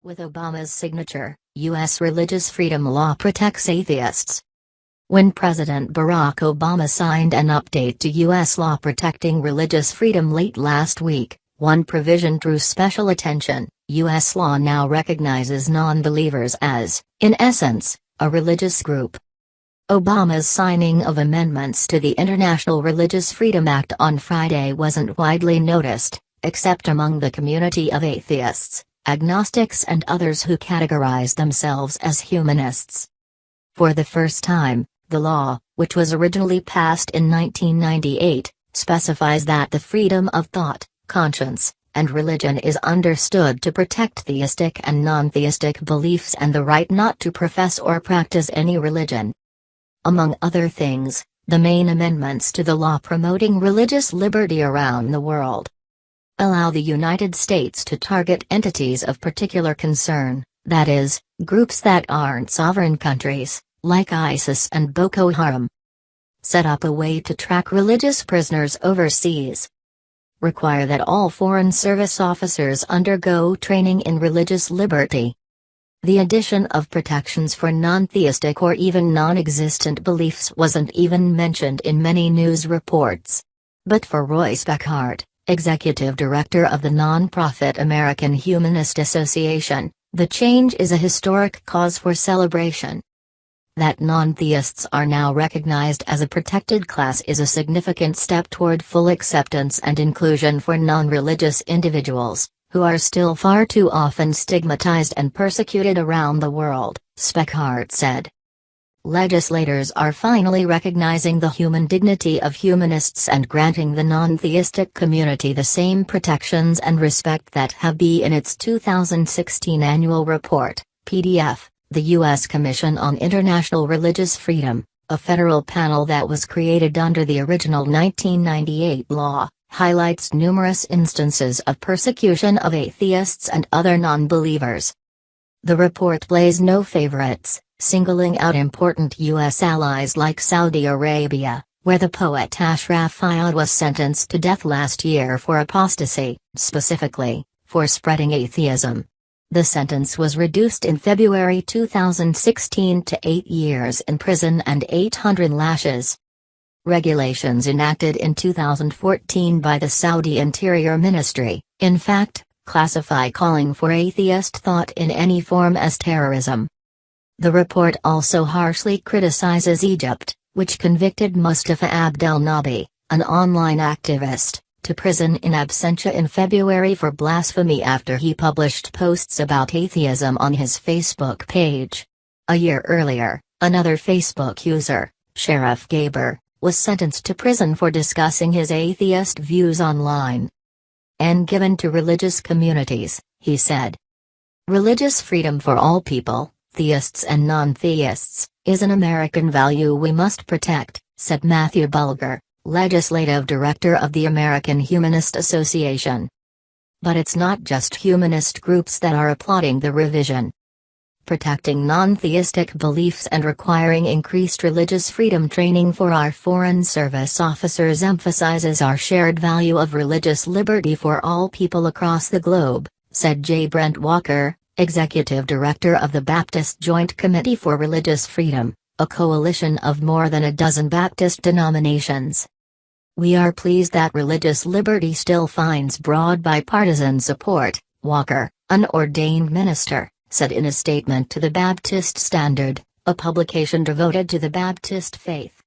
With Obama's signature, U.S. religious freedom law protects atheists. When President Barack Obama signed an update to U.S. law protecting religious freedom late last week, one provision drew special attention. U.S. law now recognizes non-believers as, in essence, a religious group. Obama's signing of amendments to the International Religious Freedom Act on Friday wasn't widely noticed, except among the community of atheists, agnostics and others who categorize themselves as humanists. For the first time, the law, which was originally passed in 1998, specifies that the freedom of thought, conscience, and religion is understood to protect theistic and non-theistic beliefs and the right not to profess or practice any religion. Among other things, the main amendments to the law promoting religious liberty around the world allow the United States to target entities of particular concern, that is, groups that aren't sovereign countries, like ISIS and Boko Haram. Set up a way to track religious prisoners overseas. Require that all Foreign Service officers undergo training in religious liberty. The addition of protections for non-theistic or even non-existent beliefs wasn't even mentioned in many news reports. But for Roy Speckhard, executive director of the non-profit American Humanist Association, the change is a historic cause for celebration. That non-theists are now recognized as a protected class is a significant step toward full acceptance and inclusion for non-religious individuals, who are still far too often stigmatized and persecuted around the world, Speckhard said. Legislators are finally recognizing the human dignity of humanists and granting the non-theistic community the same protections and respect that have been in its 2016 annual report, PDF. The U.S. Commission on International Religious Freedom, a federal panel that was created under the original 1998 law, highlights numerous instances of persecution of atheists and other non-believers. The report plays no favorites, singling out important U.S. allies like Saudi Arabia, where the poet Ashraf Fayad was sentenced to death last year for apostasy, specifically, for spreading atheism. The sentence was reduced in February 2016 to 8 years in prison and 800 lashes. Regulations enacted in 2014 by the Saudi Interior Ministry, in fact, classify calling for atheist thought in any form as terrorism. The report also harshly criticizes Egypt, which convicted Mustafa Abdel-Nabi, an online activist, to prison in absentia in February for blasphemy after he published posts about atheism on his Facebook page. A year earlier, another Facebook user, Sheriff Gaber, was sentenced to prison for discussing his atheist views online. And given to religious communities, he said. Religious freedom for all people, theists and non-theists, is an American value we must protect, said Matthew Bulger, legislative director of the American Humanist Association. But it's not just humanist groups that are applauding the revision. Protecting non-theistic beliefs and requiring increased religious freedom training for our Foreign Service officers emphasizes our shared value of religious liberty for all people across the globe, said J. Brent Walker, executive director of the Baptist Joint Committee for Religious Freedom, a coalition of more than a dozen Baptist denominations. We are pleased that religious liberty still finds broad bipartisan support, Walker, an ordained minister, said in a statement to the Baptist Standard, a publication devoted to the Baptist faith.